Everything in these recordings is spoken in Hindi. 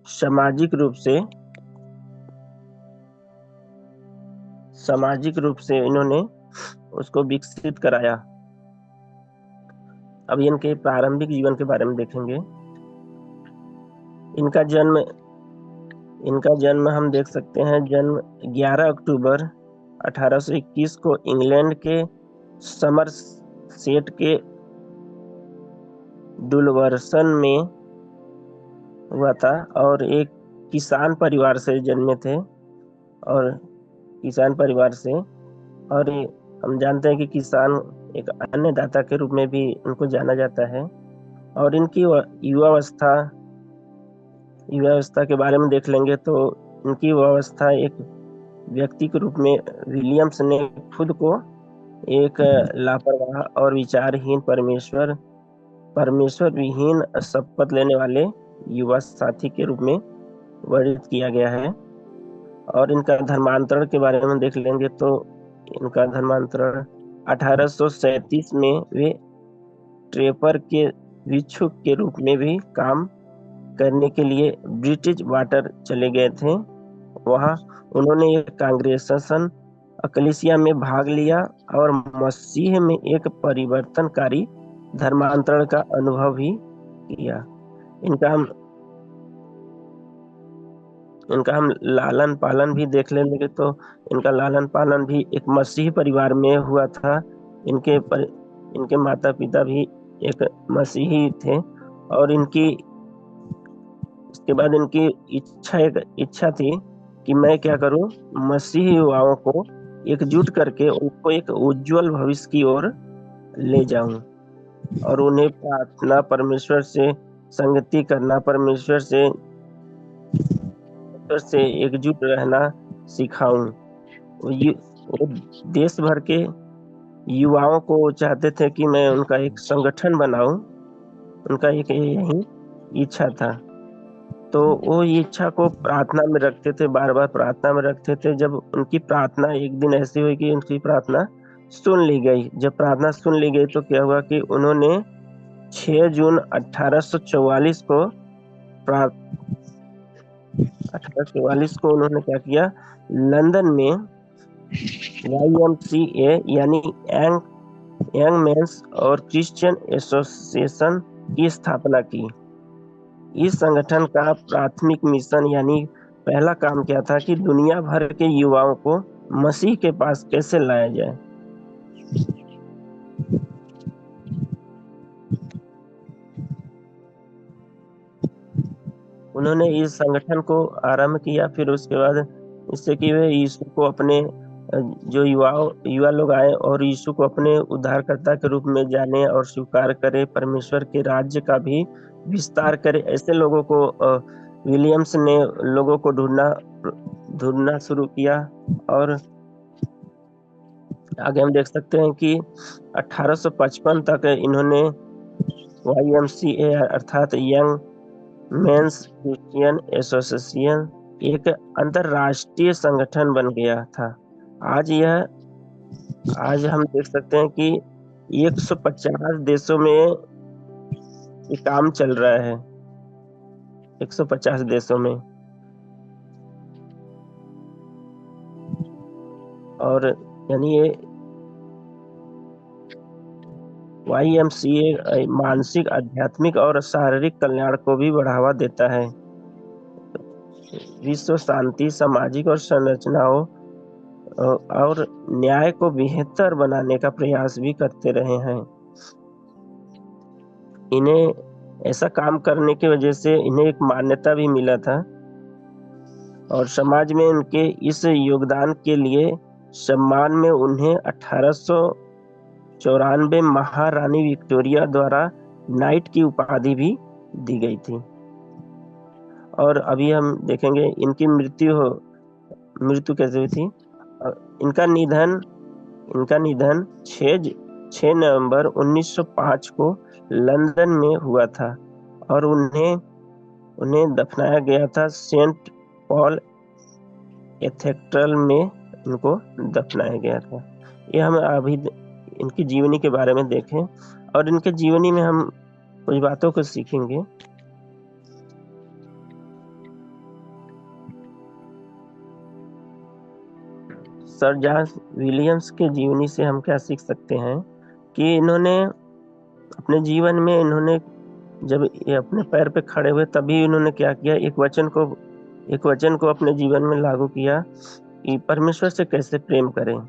सामाजिक रूप से इन्होंने उसको विकसित कराया। अब इनके प्रारंभिक जीवन के बारे में देखेंगे। इनका जन्म हम देख सकते हैं। जन्म 11 अक्टूबर 1821 को इंग्लैंड के समरसेट के डुलवर्सन में हुआ था और एक किसान परिवार से जन्मे थे। और किसान परिवार से, और हम जानते हैं कि किसान एक अन्नदाता के रूप में भी उनको जाना जाता है। और इनकी युवावस्था के बारे में देख लेंगे तो इनकी युवावस्था एक व्यक्ति के रूप में विलियम्स ने खुद को एक लापरवाह और विचारहीन परमेश्वर विहीन शपथ लेने वाले युवा साथी के रूप में वर्णित किया गया है। और इनका धर्मांतरण के बारे में देख लेंगे तो इनका धर्मांतरण 1837 में वे ट्रेपर के भिक्षुक के रूप में भी काम करने के लिए ब्रिटिश वाटर चले गए थे। वहां उन्होंने एक कांग्रेसन अकलिसिया में भाग लिया और मसीह में एक परिवर्तनकारी धर्मांतरण का अनुभव भी किया। इनका हम लालन पालन भी देख लेंगे तो इनका लालन पालन भी एक मसीही परिवार में हुआ था। इनके माता पिता भी एक मसीही थे। और इसके बाद इनकी इच्छा थी कि मैं क्या करूं, मसीही युवाओं को एकजुट करके उनको एक उज्जवल भविष्य की ओर ले जाऊं और उन्हें प्रार्थना, परमेश्वर से संगति करना, परमेश्वर से एकजुट रहना सिखाऊं। वो देश भर के युवाओं को चाहते थे कि मैं उनका एक संगठन बनाऊं। उनका एक यही इच्छा था। तो वो इच्छा को प्रार्थना में रखते थे, बार बार प्रार्थना में रखते थे। जब उनकी प्रार्थना एक दिन ऐसी हुई कि उनकी प्रार्थना सुन ली गई। जब प्रार्थना सुन ली गई तो क्या हुआ कि उन्होंने 6 जून 1844 को उन्होंने क्या किया, लंदन में YMCA यानी यंग मेंस और क्रिश्चियन एसोसिएशन की स्थापना की। इस संगठन का प्राथमिक मिशन यानी पहला काम क्या था कि दुनिया भर के युवाओं को मसीह के पास कैसे लाया जाए। उन्होंने इस संगठन को आरंभ किया। फिर उसके बाद इससे कि वे यीशु को अपने जो युवा लोग आए और यीशु को अपने उद्धारकर्ता के रूप में जाने और स्वीकार करे, परमेश्वर के राज्य का भी विस्तार करे। ऐसे लोगों को विलियम्स ने लोगों को ढूंढना शुरू किया। और आगे हम देख सकते हैं कि 1855 तक इन्होंने YMCA अर्थात यंग मेंस क्रिश्चियन एसोसिएशन एक अंतरराष्ट्रीय संगठन बन गया था। आज हम देख सकते हैं कि 150 देशों में ये काम चल रहा है। 150 देशों में। और यानी ये YMCA मानसिक, आध्यात्मिक और शारीरिक कल्याण को भी बढ़ावा देता है। विश्व शांति, सामाजिक और संरचनाओं और न्याय को बेहतर बनाने का प्रयास भी करते रहे हैं। इन्हें ऐसा काम करने की वजह से इन्हें एक मान्यता भी मिला था और समाज में इनके इस योगदान के लिए सम्मान में उन्हें 1894 महारानी विक्टोरिया द्वारा नाइट की उपाधि भी दी गई थी। और अभी हम देखेंगे इनकी मृत्यु कैसे हुई थी। इनका निधन 6 नवंबर 1905 को लंदन में हुआ था और उन्हें दफनाया गया था सेंट पॉल कैथेड्रल में उनको दफनाया गया था। ये हम अभी इनकी जीवनी के बारे में देखें और इनके जीवनी में हम कुछ बातों को सीखेंगे। सर जॉर्ज विलियम्स के जीवनी से हम क्या सीख सकते हैं कि इन्होंने अपने जीवन में जब ये अपने पैर पे खड़े हुए तभी इन्होंने क्या किया, एक वचन को अपने जीवन में लागू किया कि परमेश्वर से कैसे प्रेम करें,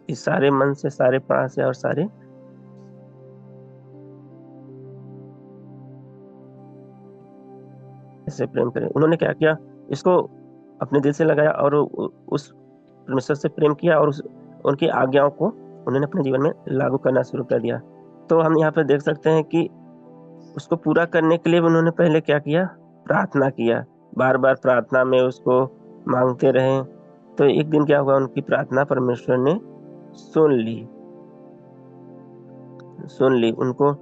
कि सारे मन से, सारे प्राण से और सारे कैसे प्रेम करें। उन्होंने क्या किया, इसको अपने दिल से लगाया और उस परमेश्वर से प्रेम किया और उनकी आज्ञाओं को उन्होंने अपने जीवन में लागू करना शुरू कर दिया। तो हम यहाँ पे देख सकते हैं कि उसको पूरा करने के लिए उन्होंने पहले क्या किया, प्रार्थना किया, बार बार प्रार्थना में उसको मांगते रहे। तो एक दिन क्या हुआ, उनकी प्रार्थना परमेश्वर ने सुन ली। उनको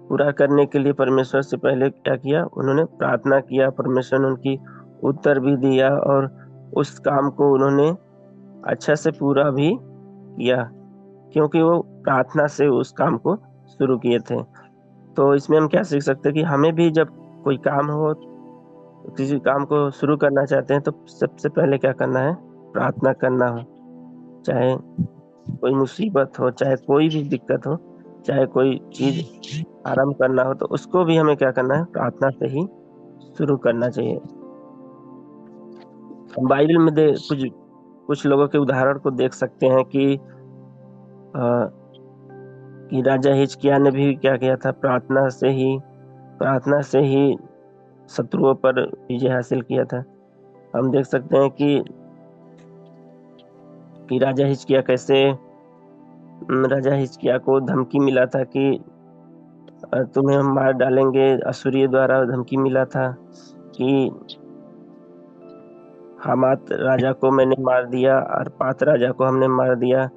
पूरा करने के लिए परमेश्वर से पहले क्या किया, उन्होंने प्रार्थना किया, परमेश्वर ने उनकी उत्तर भी दिया और उस काम को उन्होंने अच्छा से पूरा भी किया, क्योंकि वो प्रार्थना से उस काम को शुरू किए थे। तो इसमें हम क्या सीख सकते हैं कि हमें भी जब कोई काम हो, किसी काम को शुरू करना चाहते हैं तो सबसे पहले क्या करना है, प्रार्थना करना हो। चाहे कोई मुसीबत हो, चाहे कोई भी दिक्कत हो, चाहे कोई चीज आरंभ करना हो, तो उसको भी हमें क्या करना है, प्रार्थना से ही शुरू करना चाहिए। हम बाइबल में कुछ लोगों के उदाहरण को देख सकते हैं कि राजा हिजकिय्याह ने भी क्या किया था, प्रार्थना से ही शत्रुओं पर विजय हासिल किया था। हम देख सकते हैं कि राजा हिजकिय्याह को धमकी मिला था कि तुम्हें हम मार डालेंगे। अश्शूरियों द्वारा धमकी मिला था कि हमात राजा को मैंने मार दिया, अर्पात राजा को हमने मार दिया,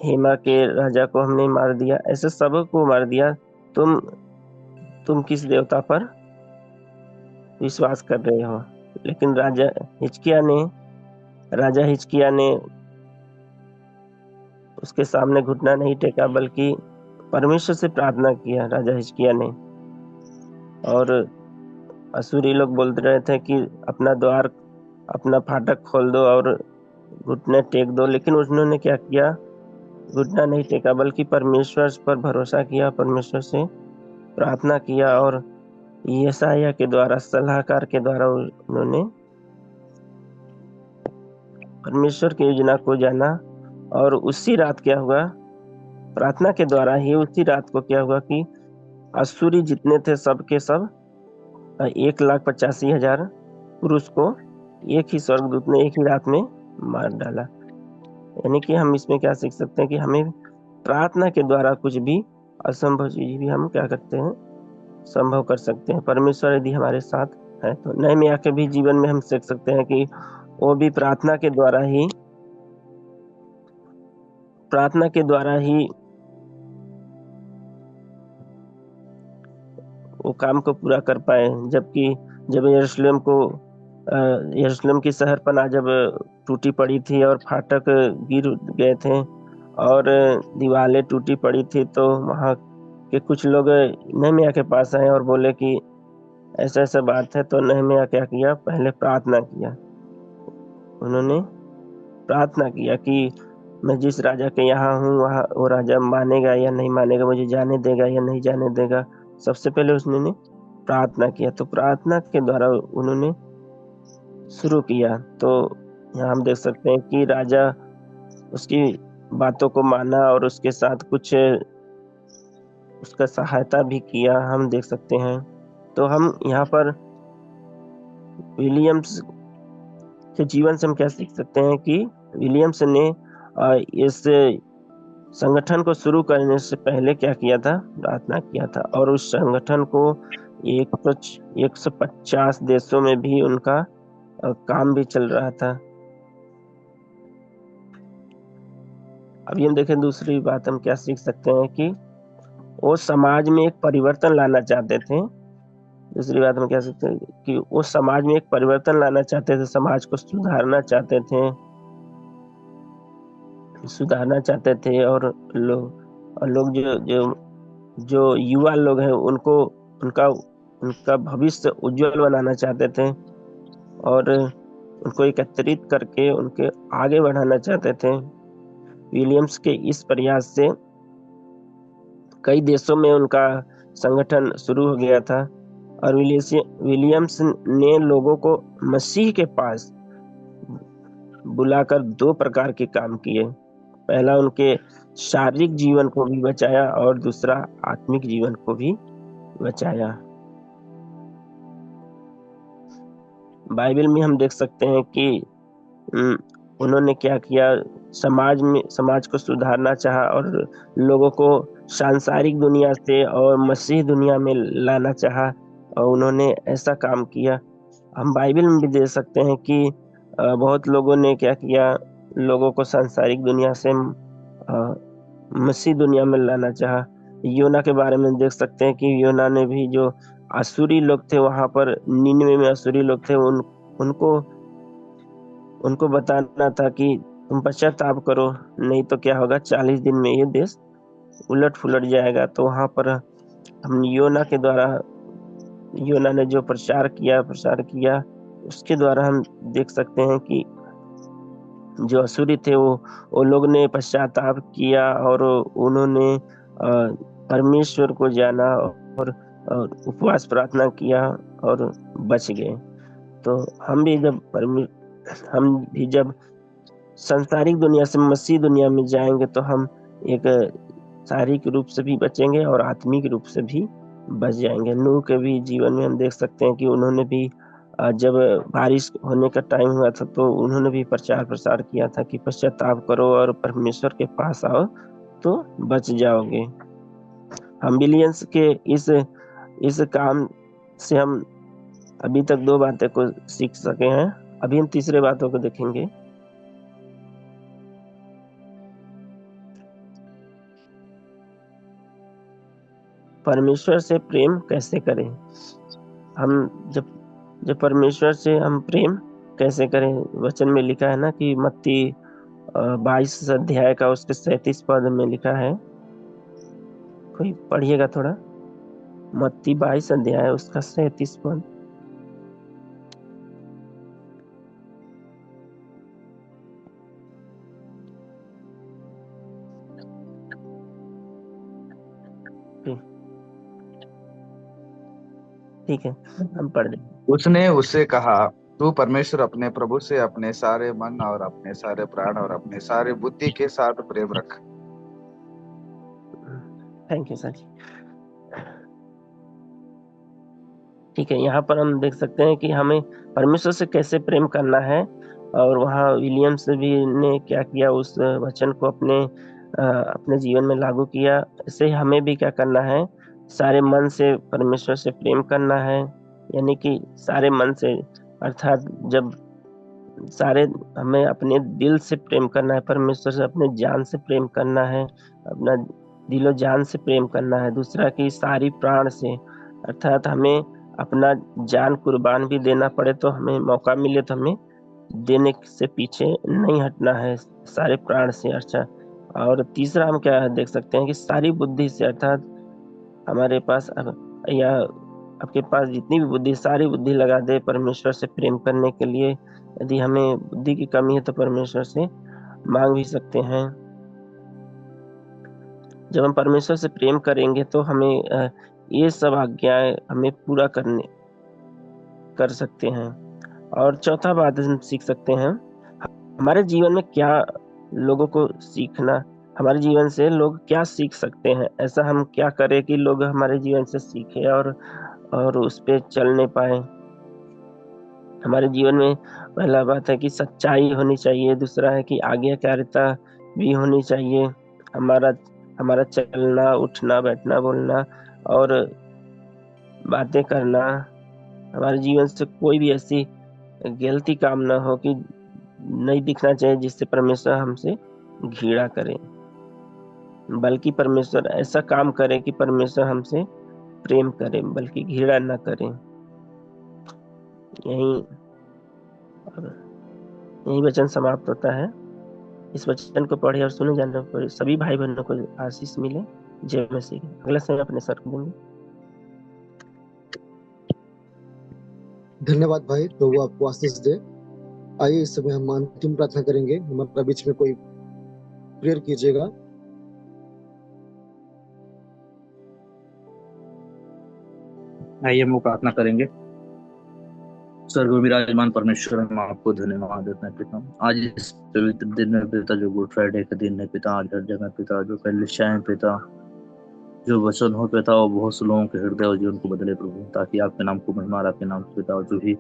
हेमा के राजा को हमने मार दिया, ऐसे सबको मार दिया। तुम किस देवता पर विश्वास कर रहे हो। लेकिन राजा हिजकिय्याह ने उसके सामने घुटना नहीं टेका, बल्कि परमेश्वर से प्रार्थना किया राजा हिजकिय्याह ने। और अश्शूरी लोग बोलते रहे थे कि अपना फाटक खोल दो और घुटने टेक दो, लेकिन उन्होंने क्या किया, घुटना नहीं टेका, बल्कि परमेश्वर पर भरोसा किया, परमेश्वर से प्रार्थना किया और यशायाह के द्वारा, सलाहकार के द्वारा उन्होंने परमेश्वर की योजना को जाना। और उसी रात क्या हुआ, प्रार्थना के द्वारा ही उसी रात को क्या हुआ कि अश्शूरी जितने थे सब के सब 1,85,000 पुरुष को एक ही स्वर्गदूत ने एक ही रात में मार डाला। यानी कि हम इसमें क्या सीख सकते हैं कि हमें प्रार्थना के द्वारा कुछ भी असंभव चीज भी हम क्या करते हैं, संभव कर सकते हैं। परमेश्वर यदि हमारे साथ है तो नहमीयाह के भी जीवन में हम सीख सकते हैं कि वो भी प्रार्थना के द्वारा ही वो काम को पूरा कर पाए। जबकि जब यरूशलेम की शहरपनाह जब टूटी पड़ी थी और फाटक गिर गए थे और दीवारें टूटी पड़ी थी, तो वहाँ के कुछ लोग नहमीयाह के पास आए और बोले कि ऐसा ऐसा बात है। तो नहमीयाह क्या किया, पहले प्रार्थना किया। उन्होंने प्रार्थना किया कि मैं जिस राजा के यहाँ हूँ वहाँ वो राजा मानेगा या नहीं मानेगा, मुझे जाने देगा या नहीं जाने देगा। सबसे पहले उसने प्रार्थना किया, तो प्रार्थना के द्वारा उन्होंने शुरू किया। तो यहाँ हम देख सकते हैं कि राजा उसकी बातों को माना और उसके साथ कुछ उसका सहायता भी किया, हम देख सकते हैं। तो हम यहाँ पर विलियम्स के जीवन से हम क्या सीख सकते हैं कि विलियम्स ने इस संगठन को शुरू करने से पहले क्या किया था, प्रार्थना किया था। और उस संगठन को 150 देशों में भी उनका काम भी चल रहा था। अभी हम देखें दूसरी बात हम क्या सीख सकते हैं कि वो समाज में एक परिवर्तन लाना चाहते थे। दूसरी बात हम क्या सीखते हैं कि वो समाज में एक परिवर्तन लाना चाहते थे, समाज को सुधारना चाहते थे और लोग जो युवा लोग हैं उनका भविष्य उज्जवल बनाना चाहते थे। और उनको एकत्रित करके उनके आगे बढ़ाना चाहते थे। विलियम्स के इस प्रयास से कई देशों में उनका संगठन शुरू हो गया था और विलियम्स ने लोगों को मसीह के पास बुलाकर दो प्रकार के काम किए। पहला, उनके शारीरिक जीवन को भी बचाया और दूसरा, आत्मिक जीवन को भी बचाया। बाइबल में हम देख सकते हैं कि उन्होंने क्या किया, समाज को सुधारना चाहा और लोगों को सांसारिक दुनिया से और मसीह दुनिया में लाना चाहा, और उन्होंने ऐसा काम किया। हम बाइबल में भी देख सकते हैं कि बहुत लोगों ने क्या किया, लोगों को सांसारिक दुनिया से मसीह दुनिया में लाना चाहा। योना के बारे में देख सकते हैं कि योना ने भी, जो आसुरी लोग थे वहां पर निनवे में, आसुरी लोग थे, उनको उनको बताना था कि तुम पश्चाताप करो, नहीं तो क्या होगा, 40 दिन में ये देश उलट पुलट जाएगा। तो वहां पर हम योना ने जो प्रचार किया, उसके द्वारा हम देख सकते हैं कि जो असुरी थे वो लोग ने पश्चाताप किया और उन्होंने परमेश्वर को जाना और उपवास प्रार्थना किया और बच गए। तो हम भी जब सांसारिक दुनिया से मसीह दुनिया में जाएंगे तो हम एक शारीरिक रूप से भी बचेंगे और आत्मिक रूप से भी बच जाएंगे। नूह के भी जीवन में हम देख सकते हैं कि उन्होंने भी जब बारिश होने का टाइम हुआ था तो उन्होंने भी प्रचार प्रसार किया था कि पश्चाताप करो और परमेश्वर के पास आओ तो बच जाओगे। हम बिलियंस के इस काम से हम अभी तक दो बातें को सीख सके हैं। अभी हम तीसरे बातों को देखेंगे। परमेश्वर से प्रेम कैसे करें। हम जब परमेश्वर से हम प्रेम कैसे करें, वचन में लिखा है ना कि मत्ती 22 अध्याय का उसके 37 पद में लिखा है। कोई पढ़िएगा थोड़ा, मत्ती 22 अध्याय उसका 37 पद। ठीक है, हम पढ़ दें। उसने उससे कहा, तू परमेश्वर अपने प्रभु से अपने सारे मन और अपने सारे प्राण और अपने सारे बुद्धि के साथ प्रेम रख। थैंक यू सर जी। ठीक है, यहाँ पर हम देख सकते हैं कि हमें परमेश्वर से कैसे प्रेम करना है, और वहाँ विलियम्स भी ने क्या किया, उस वचन को अपने जीवन में लागू किया। ऐसे ही हमें भी क्या करना है, सारे मन से परमेश्वर से प्रेम करना है। यानी कि सारे मन से, अर्थात जब सारे हमें अपने दिल से प्रेम करना है परमेश्वर से, अपने जान से प्रेम करना है, अपना दिलो जान से प्रेम करना है। दूसरा कि सारी प्राण से, अर्थात हमें अपना जान कुर्बान भी देना पड़े तो हमें मौका मिले तो हमें देने से पीछे नहीं हटना है, सारे प्राण से। अच्छा, और तीसरा हम क्या देख सकते हैं कि सारी बुद्धि से, अर्थात हमारे पास या आपके पास जितनी भी बुद्धि, सारी बुद्धि लगा दे परमेश्वर से प्रेम करने के लिए। यदि हमें बुद्धि की कमी है तो परमेश्वर से मांग भी सकते हैं। जब हम परमेश्वर से प्रेम करेंगे तो हमें ये सब आज्ञाएं हमें पूरा कर सकते हैं। और चौथा बात हम सीख सकते हैं, हमारे जीवन में क्या लोगों को सीखना, हमारे जीवन से लोग क्या सीख सकते हैं, ऐसा हम क्या करें कि लोग हमारे जीवन से सीखे और उस पे चलने पाए। हमारे जीवन में पहला बात है कि सच्चाई होनी चाहिए, दूसरा है कि आज्ञाकारिता भी होनी चाहिए। हमारा हमारा चलना, उठना, बैठना, बोलना और बातें करना, हमारे जीवन से कोई भी ऐसी गलती काम ना हो कि नहीं दिखना चाहिए जिससे परमेश्वर हमसे घृणा करे, बल्कि परमेश्वर ऐसा काम करे कि परमेश्वर हमसे प्रेम करे, बल्कि घृणा ना करे। यही यही वचन समाप्त होता है। इस वचन को पढ़े और सुने जाने पर सभी भाई बहनों को आशीष मिले। जय मसीह। अगला समय अपने सर को देंगे। धन्यवाद भाई, प्रभु आपको आशीष दे। आइए इस समय हम अंतिम प्रार्थना करेंगे। हमारा बीच में कोई प्रेयर कीजिएगा। आइए हम लोग प्रार्थना करेंगे। स्वर्ग में विराजमान परमेश्वर, हम आपको धन्यवाद देते हैं पिता, आज इस पवित्र दिन में पिता, जो गुड फ्राइडे का दिन है पिता, आज हर जगह पिता जो कलिसियाएं पिता, जो वचन हो पिता, वो बहुत से लोगों के हृदय और जीवन को बदले प्रभु, ताकि आपके नाम को महिमा और आपके नाम को पिता, और जो भी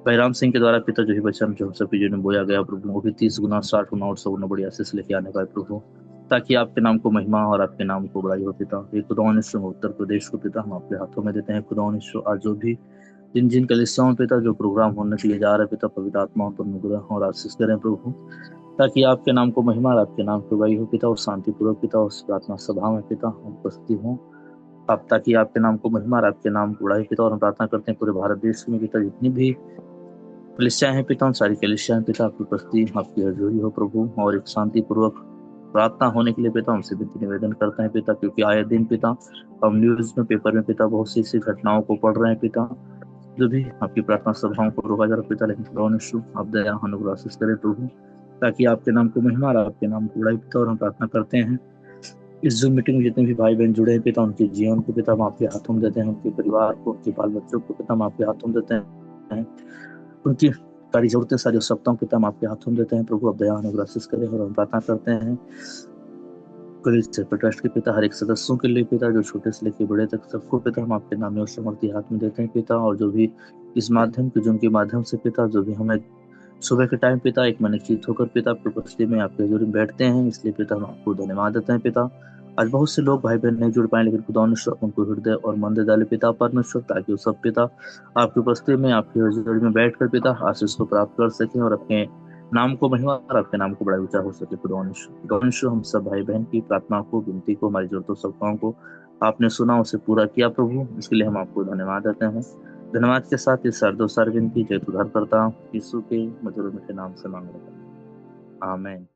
बलराम सिंह के द्वारा पिता जो ही वचन जो हम सबके जीवन में बोया गया प्रभु, वो भी 30 गुना 60 गुना और 100 गुना बड़ी आशीष लेके आने पाए प्रभु, ताकि आपके नाम को महिमा और आपके नाम को बड़ाई हो पिता। ये खुदावन ईश्वर उत्तर प्रदेश को पिता हम आपके हाथों में देते हैं। खुदावन ईश्वर आज जो भी जिन जिन कलिसियाओं पिता जो प्रोग्राम होने के लिए जा रहे पिता, पवित्र आत्माओं पर अनुग्रह और आशीष करें प्रभु, ताकि आपके नाम को महिमा और आपके नाम की बड़ाई हो पिता, और शांतिपूर्वक पिता उस प्रार्थना सभा में पिता हम उपस्थित हों आप, ताकि आपके नाम को महिमा और आपके नाम को बड़ाई पिता। और हम प्रार्थना करते हैं पूरे भारत देश में पिता, जितनी भी कलिसियाएं हैं पिता, उन सारी कलिसियाएं पिता आपकी उपस्थिति आपकी हजूरी हो प्रभु, और एक शांतिपूर्वक प्रार्थना होने के लिए पिता हमसे विनती निवेदन करते हैं पिता, क्योंकि आए दिन पिता हम न्यूज में पेपर में पिता बहुत सी ऐसी घटनाओं को पढ़ रहे हैं पिता, जो भी आपकी प्रार्थना सभाओं को रोका जा रहा पिता, लेकिन खुदा आप दया अनुग्रह आशीष करें प्रभु, ताकि आपके नाम को महिमा और आपके नाम को बड़ाई पिता। और हम प्रार्थना करते हैं इस जूम मीटिंग में जितने भी भाई बहन जुड़े हैं पिता, उनके जीवन को पिता हम आपके हाथों में देते हैं, उनके परिवार को, उनके बाल बच्चों को पिता हम आपके हाथों में देते हैं, उनकी सारी जरूरतें सारी आवश्यकताओं को पिता हम आपके हाथों में देते हैं प्रभु, अब दया अनुग्रह आशीष करें। और हम प्रार्थना करते हैं ट्रस्ट के पिता हर एक सदस्यों के लिए पिता, जो छोटे से लेकर बड़े तक सबको पिता हम आपके नाम में और समर्थी हाथ में देते हैं पिता, और जो भी इस माध्यम के जिनके माध्यम से पिता जो भी हमें सुबह के टाइम पिता एक मन चित होकर पिता आपकी उपस्थिति में आपके हजूरी में बैठते हैं, इसलिए पिता हम आपको धन्यवाद देते हैं पिता। आज बहुत से लोग भाई बहन नहीं जुड़ पाए, लेकिन खुदा उनको हृदय और मन दे डाले पिता परमेश्वर, ताकि वो सब पिता आपकी उपस्थिति में आपके हजूरी में बैठकर पिता आशीष को प्राप्त कर सकें, और अपने नाम को महिमा और आपके नाम को बड़ा ऊंचा हो सके। खुदा हम सब भाई बहन की प्रार्थना को, विनती को, हमारी जरूरतों सबकाओं को आपने सुना, उसे पूरा किया प्रभु, इसके लिए हम आपको धन्यवाद देते हैं। धन्यवाद के साथ इस सरदो सर विनती जय उद्धार करता हूँ यीशु के मधुर मीठे नाम से मांग रहा हूं, आमीन।